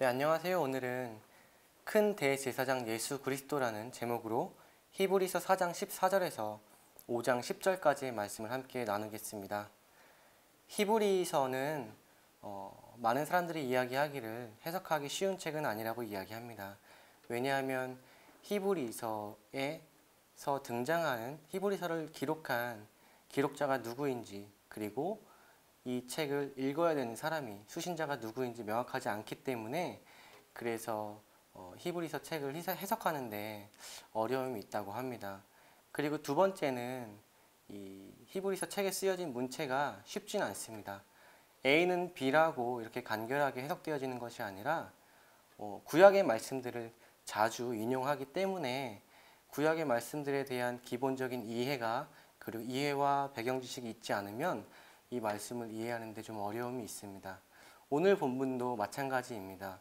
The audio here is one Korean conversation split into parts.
네, 안녕하세요. 오늘은 큰 대제사장 예수 그리스도라는 제목으로 히브리서 4장 14절에서 5장 10절까지의 말씀을 함께 나누겠습니다. 히브리서는 많은 사람들이 이야기하기를 해석하기 쉬운 책은 아니라고 이야기합니다. 왜냐하면 히브리서에서 등장하는 히브리서를 기록한 기록자가 누구인지, 그리고 이 책을 읽어야 되는 사람이 수신자가 누구인지 명확하지 않기 때문에, 그래서 히브리서 책을 해석하는데 어려움이 있다고 합니다. 그리고 두 번째는 이 히브리서 책에 쓰여진 문체가 쉽진 않습니다. A는 B라고 이렇게 간결하게 해석되어지는 것이 아니라 구약의 말씀들을 자주 인용하기 때문에 구약의 말씀들에 대한 기본적인 이해가, 그리고 이해와 배경 지식이 있지 않으면 이 말씀을 이해하는 데 좀 어려움이 있습니다. 오늘 본문도 마찬가지입니다.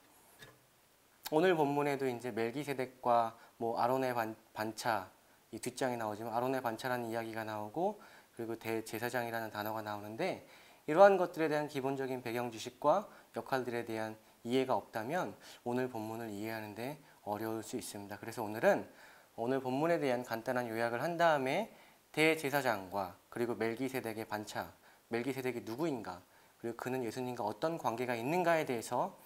오늘 본문에도 이제 멜기세덱과 아론의 반차, 이 뒷장에 나오지만 아론의 반차라는 이야기가 나오고, 그리고 대제사장이라는 단어가 나오는데, 이러한 것들에 대한 기본적인 배경 지식과 역할들에 대한 이해가 없다면 오늘 본문을 이해하는데 어려울 수 있습니다. 그래서 오늘은 오늘 본문에 대한 간단한 요약을 한 다음에 대제사장과 그리고 멜기세덱의 반차, 멜기세덱이 누구인가, 그리고 그는 예수님과 어떤 관계가 있는가에 대해서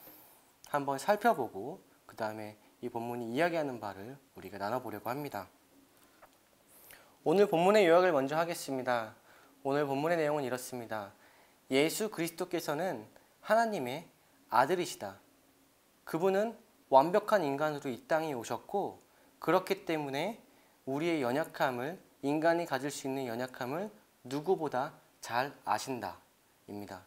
한번 살펴보고, 그 다음에 이 본문이 이야기하는 바를 우리가 나눠보려고 합니다. 오늘 본문의 요약을 먼저 하겠습니다. 오늘 본문의 내용은 이렇습니다. 예수 그리스도께서는 하나님의 아들이시다. 그분은 완벽한 인간으로 이 땅에 오셨고, 그렇기 때문에 우리의 연약함을, 인간이 가질 수 있는 연약함을 누구보다 잘 아신다 입니다.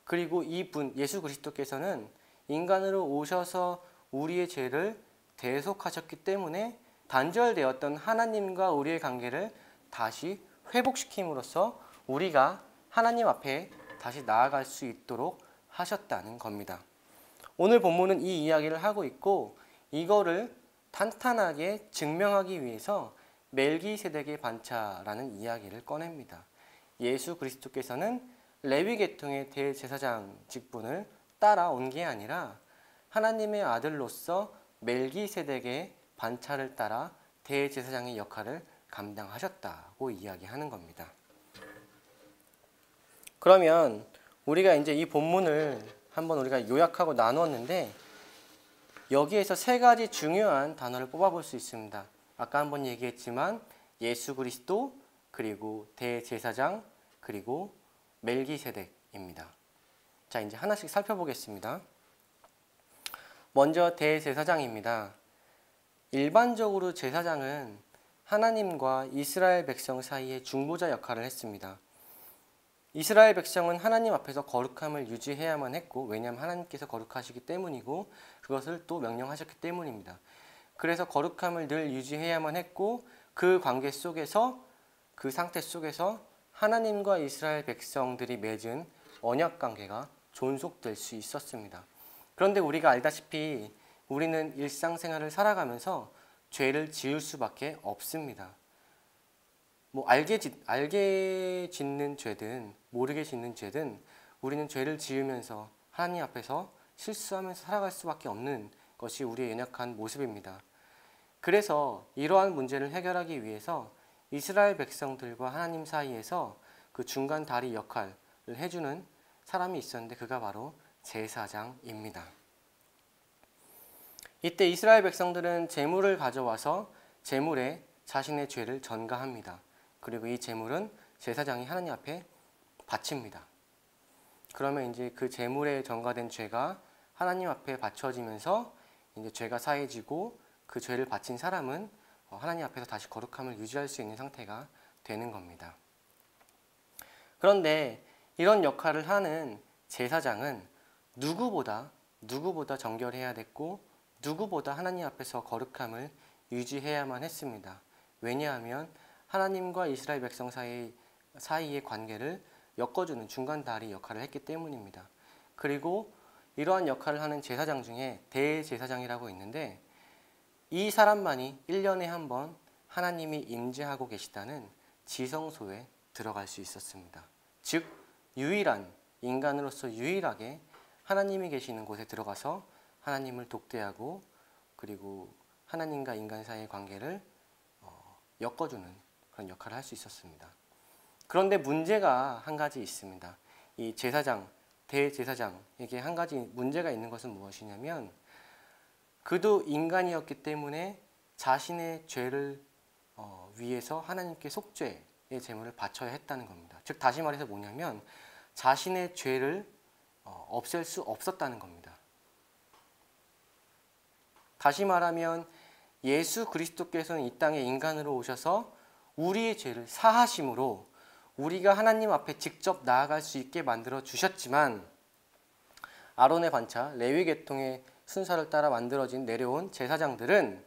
그리고 이분 예수 그리스도께서는 인간으로 오셔서 우리의 죄를 대속하셨기 때문에 단절되었던 하나님과 우리의 관계를 다시 회복시킴으로써 우리가 하나님 앞에 다시 나아갈 수 있도록 하셨다는 겁니다. 오늘 본문은 이 이야기를 하고 있고, 이거를 탄탄하게 증명하기 위해서 멜기세덱의 반차라는 이야기를 꺼냅니다. 예수 그리스도께서는 레위 계통의 대제사장 직분을 따라온 게 아니라 하나님의 아들로서 멜기세덱의 반차를 따라 대제사장의 역할을 감당하셨다고 이야기하는 겁니다. 그러면 우리가 이제 이 본문을 한번 우리가 요약하고 나누었는데, 여기에서 세 가지 중요한 단어를 뽑아볼 수 있습니다. 아까 한번 얘기했지만 예수 그리스도, 그리고 대제사장, 그리고 멜기세덱입니다. 자, 이제 하나씩 살펴보겠습니다. 먼저 대제사장입니다. 일반적으로 제사장은 하나님과 이스라엘 백성 사이의 중보자 역할을 했습니다. 이스라엘 백성은 하나님 앞에서 거룩함을 유지해야만 했고, 왜냐하면 하나님께서 거룩하시기 때문이고 그것을 또 명령하셨기 때문입니다. 그래서 거룩함을 늘 유지해야만 했고, 그 관계 속에서, 그 상태 속에서 하나님과 이스라엘 백성들이 맺은 언약 관계가 존속될 수 있었습니다. 그런데 우리가 알다시피 우리는 일상생활을 살아가면서 죄를 지을 수밖에 없습니다. 알게 짓는 죄든 모르게 짓는 죄든 우리는 죄를 지으면서 하나님 앞에서 실수하면서 살아갈 수밖에 없는 것이 우리의 연약한 모습입니다. 그래서 이러한 문제를 해결하기 위해서 이스라엘 백성들과 하나님 사이에서 그 중간 다리 역할을 해주는 사람이 있었는데, 그가 바로 제사장입니다. 이때 이스라엘 백성들은 제물을 가져와서 제물에 자신의 죄를 전가합니다. 그리고 이 제물은 제사장이 하나님 앞에 바칩니다. 그러면 이제 그 제물에 전가된 죄가 하나님 앞에 바쳐지면서 이제 죄가 사해지고, 그 죄를 바친 사람은 하나님 앞에서 다시 거룩함을 유지할 수 있는 상태가 되는 겁니다. 그런데 이런 역할을 하는 제사장은 누구보다 정결해야 됐고, 누구보다 하나님 앞에서 거룩함을 유지해야만 했습니다. 왜냐하면 하나님과 이스라엘 백성 사이의 관계를 엮어주는 중간 다리 역할을 했기 때문입니다. 그리고 이러한 역할을 하는 제사장 중에 대제사장이라고 있는데, 이 사람만이 1년에 한 번 하나님이 임재하고 계시다는 지성소에 들어갈 수 있었습니다. 즉 인간으로서 유일하게 하나님이 계시는 곳에 들어가서 하나님을 독대하고 그리고 하나님과 인간 사이의 관계를 엮어주는 그런 역할을 할 수 있었습니다. 그런데 문제가 한 가지 있습니다. 이 제사장, 대제사장에게 한 가지 문제가 있는 것은 무엇이냐면 그도 인간이었기 때문에 자신의 죄를 위해서 하나님께 속죄의 제물을 바쳐야 했다는 겁니다. 즉 다시 말해서 뭐냐면 자신의 죄를 없앨 수 없었다는 겁니다. 다시 말하면 예수 그리스도께서는 이 땅에 인간으로 오셔서 우리의 죄를 사하심으로 우리가 하나님 앞에 직접 나아갈 수 있게 만들어 주셨지만 아론의 반차, 레위 계통의 순서를 따라 만들어진 내려온 제사장들은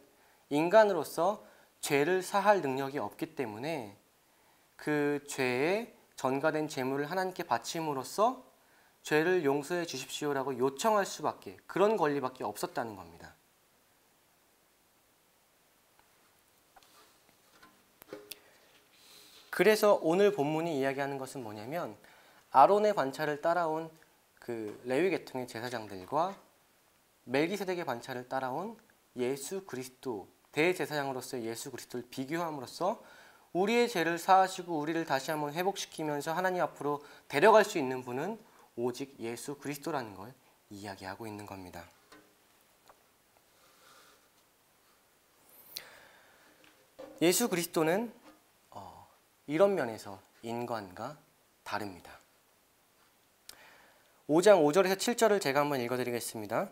인간으로서 죄를 사할 능력이 없기 때문에 그 죄에 전가된 제물을 하나님께 바침으로써 죄를 용서해 주십시오라고 요청할 수밖에, 그런 권리밖에 없었다는 겁니다. 그래서 오늘 본문이 이야기하는 것은 뭐냐면 아론의 반차를 따라온 그 레위 계통의 제사장들과 멜기세덱의 반차를 따라온 예수 그리스도, 대제사장으로서의 예수 그리스도를 비교함으로써 우리의 죄를 사하시고 우리를 다시 한번 회복시키면서 하나님 앞으로 데려갈 수 있는 분은 오직 예수 그리스도라는 걸 이야기하고 있는 겁니다. 예수 그리스도는 이런 면에서 인간과 다릅니다. 5장 5절에서 7절을 제가 한번 읽어드리겠습니다.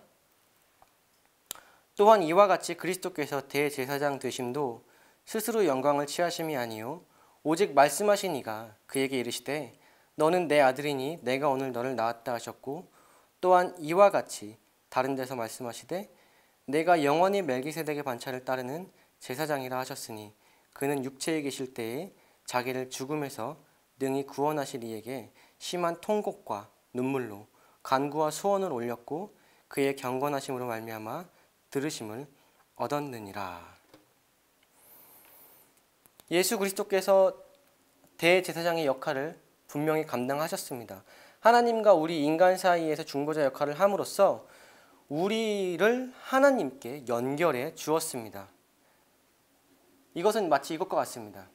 또한 이와 같이 그리스도께서 대제사장 되심도 스스로 영광을 취하심이 아니요 오직 말씀하신 이가 그에게 이르시되 너는 내 아들이니 내가 오늘 너를 낳았다 하셨고 또한 이와 같이 다른 데서 말씀하시되 내가 영원히 멜기세덱의 반차를 따르는 제사장이라 하셨으니 그는 육체에 계실 때에 자기를 죽음에서 능히 구원하실 이에게 심한 통곡과 눈물로 간구와 소원을 올렸고 그의 경건하심으로 말미암아 들으심을 얻었느니라. 예수 그리스도께서 대제사장의 역할을 분명히 감당하셨습니다. 하나님과 우리 인간 사이에서 중보자 역할을 함으로써 우리를 하나님께 연결해 주었습니다. 이것은 마치 이것과 같습니다.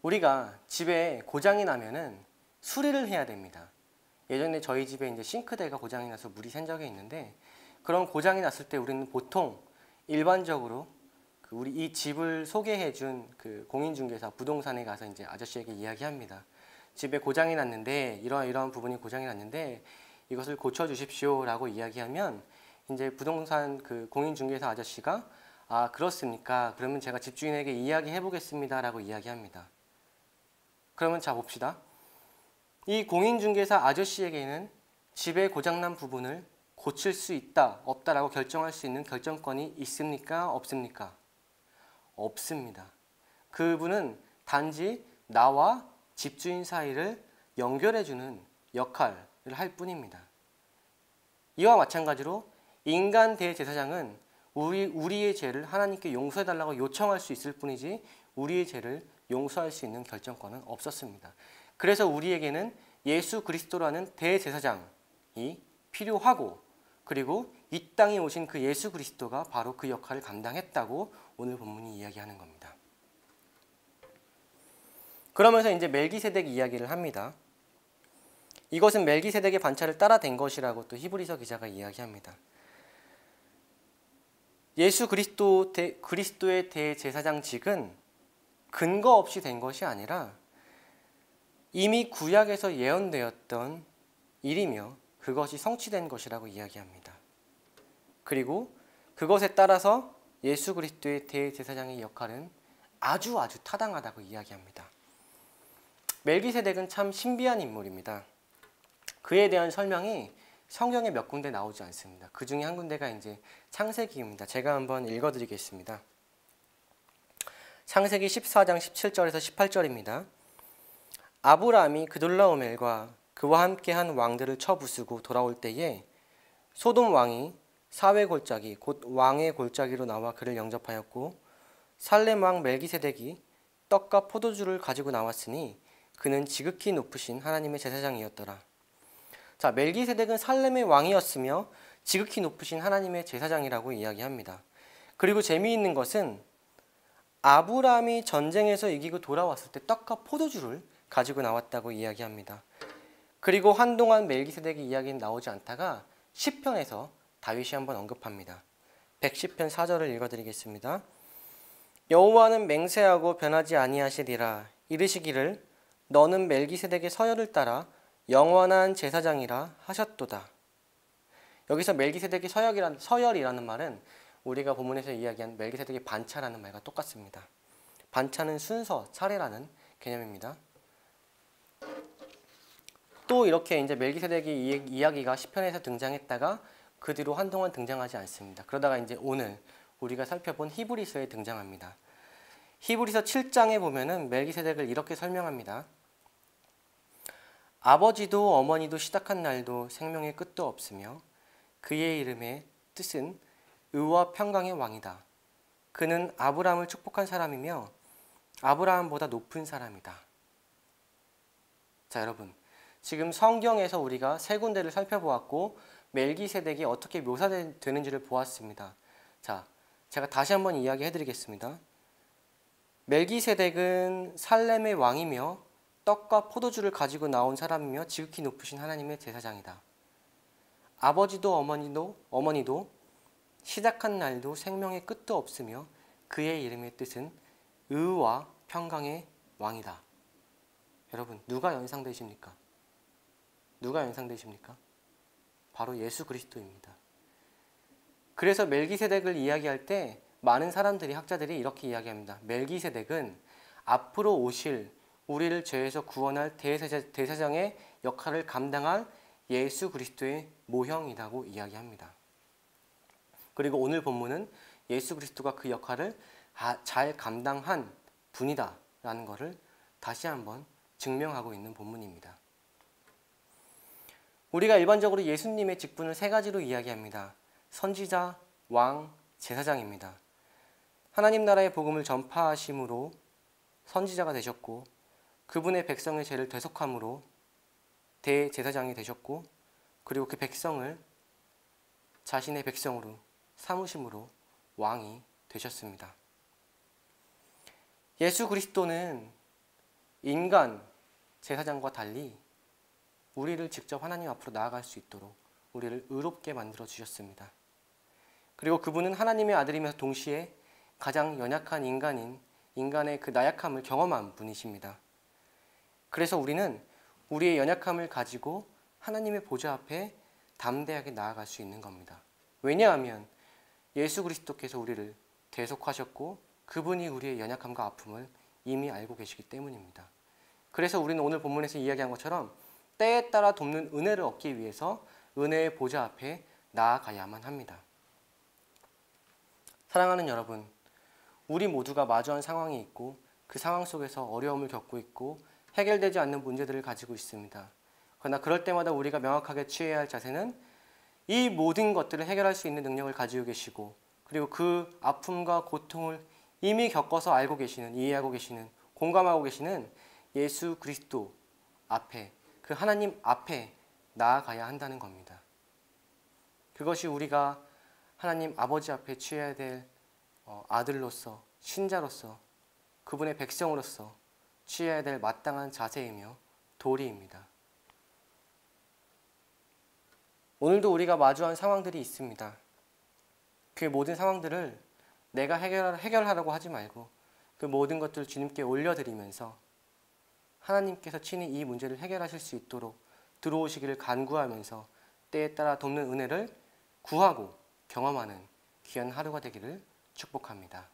우리가 집에 고장이 나면은 수리를 해야 됩니다. 예전에 저희 집에 이제 싱크대가 고장이 나서 물이 샌 적이 있는데 그런 고장이 났을 때 우리는 보통 일반적으로 우리 이 집을 소개해준 그 공인중개사 부동산에 가서 이제 아저씨에게 이야기합니다. 집에 고장이 났는데 이러한 부분이 고장이 났는데 이것을 고쳐 주십시오라고 이야기하면 이제 부동산 그 공인중개사 아저씨가 아 그렇습니까? 그러면 제가 집주인에게 이야기해 보겠습니다라고 이야기합니다. 그러면 자 봅시다. 이 공인중개사 아저씨에게는 집에 고장난 부분을 고칠 수 있다, 없다라고 결정할 수 있는 결정권이 있습니까? 없습니까? 없습니다. 그분은 단지 나와 집주인 사이를 연결해주는 역할을 할 뿐입니다. 이와 마찬가지로 인간 대제사장은 우리의 죄를 하나님께 용서해달라고 요청할 수 있을 뿐이지 우리의 죄를 용서할 수 있는 결정권은 없었습니다. 그래서 우리에게는 예수 그리스도라는 대제사장이 필요하고 그리고 이 땅에 오신 그 예수 그리스도가 바로 그 역할을 감당했다고 오늘 본문이 이야기하는 겁니다. 그러면서 이제 멜기세덱 이야기를 합니다. 이것은 멜기세덱의 반차를 따라 된 것이라고 또 히브리서 기자가 이야기합니다. 예수 그리스도의 대제사장직은 근거 없이 된 것이 아니라 이미 구약에서 예언되었던 일이며 그것이 성취된 것이라고 이야기합니다. 그리고 그것에 따라서 예수 그리스도의 대제사장의 역할은 아주 타당하다고 이야기합니다. 멜기세덱은 참 신비한 인물입니다. 그에 대한 설명이 성경에 몇 군데 나오지 않습니다. 그 중에 한 군데가 이제 창세기입니다. 제가 한번 읽어드리겠습니다. 창세기 14장 17절에서 18절입니다. 아브라함이 그돌라오멜과 그와 함께한 왕들을 쳐부수고 돌아올 때에 소돔 왕이 사회 골짜기 곧 왕의 골짜기로 나와 그를 영접하였고 살렘 왕 멜기세덱이 떡과 포도주를 가지고 나왔으니 그는 지극히 높으신 하나님의 제사장이었더라. 자, 멜기세덱은 살렘의 왕이었으며 지극히 높으신 하나님의 제사장이라고 이야기합니다. 그리고 재미있는 것은 아브라함이 전쟁에서 이기고 돌아왔을 때 떡과 포도주를 가지고 나왔다고 이야기합니다. 그리고 한동안 멜기세덱의 이야기는 나오지 않다가 시편에서 다윗이 한번 언급합니다. 110편 4절을 읽어드리겠습니다. 여호와는 맹세하고 변하지 아니하시리라. 이르시기를 너는 멜기세덱의 서열을 따라 영원한 제사장이라 하셨도다. 여기서 멜기세덱의 서열이라는 말은 우리가 본문에서 이야기한 멜기세덱의 반차라는 말과 똑같습니다. 반차는 순서, 차례라는 개념입니다. 또 이렇게 이제 멜기세덱의 이야기가 시편에서 등장했다가 그 뒤로 한동안 등장하지 않습니다. 그러다가 이제 오늘 우리가 살펴본 히브리서에 등장합니다. 히브리서 7장에 보면은 멜기세덱을 이렇게 설명합니다. 아버지도 어머니도 시작한 날도 생명의 끝도 없으며 그의 이름의 뜻은 의와 평강의 왕이다. 그는 아브라함을 축복한 사람이며 아브라함보다 높은 사람이다. 자, 여러분, 지금 성경에서 우리가 세 군데를 살펴보았고 멜기세덱이 어떻게 묘사되는지를 보았습니다. 자, 제가 다시 한번 이야기해 드리겠습니다. 멜기세덱은 살렘의 왕이며 떡과 포도주를 가지고 나온 사람이며 지극히 높으신 하나님의 제사장이다. 아버지도 어머니도 시작한 날도 생명의 끝도 없으며 그의 이름의 뜻은 의와 평강의 왕이다. 여러분, 누가 연상되십니까? 누가 연상되십니까? 바로 예수 그리스도입니다. 그래서 멜기세덱을 이야기할 때 많은 사람들이, 학자들이 이렇게 이야기합니다. 멜기세덱은 앞으로 오실 우리를 죄에서 구원할 대제사장의 역할을 감당할 예수 그리스도의 모형이라고 이야기합니다. 그리고 오늘 본문은 예수 그리스도가 그 역할을 잘 감당한 분이다 라는 것을 다시 한번 증명하고 있는 본문입니다. 우리가 일반적으로 예수님의 직분을 세 가지로 이야기합니다. 선지자, 왕, 제사장입니다. 하나님 나라의 복음을 전파하심으로 선지자가 되셨고 그분의 백성의 죄를 대속함으로 대제사장이 되셨고 그리고 그 백성을 자신의 백성으로 삼으심으로 왕이 되셨습니다. 예수 그리스도는 인간 제사장과 달리 우리를 직접 하나님 앞으로 나아갈 수 있도록 우리를 의롭게 만들어 주셨습니다. 그리고 그분은 하나님의 아들이면서 동시에 가장 연약한 인간의 그 나약함을 경험한 분이십니다. 그래서 우리는 우리의 연약함을 가지고 하나님의 보좌 앞에 담대하게 나아갈 수 있는 겁니다. 왜냐하면 예수 그리스도께서 우리를 대속하셨고 그분이 우리의 연약함과 아픔을 이미 알고 계시기 때문입니다. 그래서 우리는 오늘 본문에서 이야기한 것처럼 때에 따라 돕는 은혜를 얻기 위해서 은혜의 보좌 앞에 나아가야만 합니다. 사랑하는 여러분, 우리 모두가 마주한 상황이 있고 그 상황 속에서 어려움을 겪고 있고 해결되지 않는 문제들을 가지고 있습니다. 그러나 그럴 때마다 우리가 명확하게 취해야 할 자세는 이 모든 것들을 해결할 수 있는 능력을 가지고 계시고 그리고 그 아픔과 고통을 이미 겪어서 알고 계시는, 이해하고 계시는, 공감하고 계시는 예수 그리스도 앞에, 그 하나님 앞에 나아가야 한다는 겁니다. 그것이 우리가 하나님 아버지 앞에 취해야 될 아들로서, 신자로서, 그분의 백성으로서 취해야 될 마땅한 자세이며 도리입니다. 오늘도 우리가 마주한 상황들이 있습니다. 그 모든 상황들을 내가 해결하려고 하지 말고 그 모든 것들을 주님께 올려드리면서 하나님께서 친히 이 문제를 해결하실 수 있도록 들어오시기를 간구하면서 때에 따라 돕는 은혜를 구하고 경험하는 귀한 하루가 되기를 축복합니다.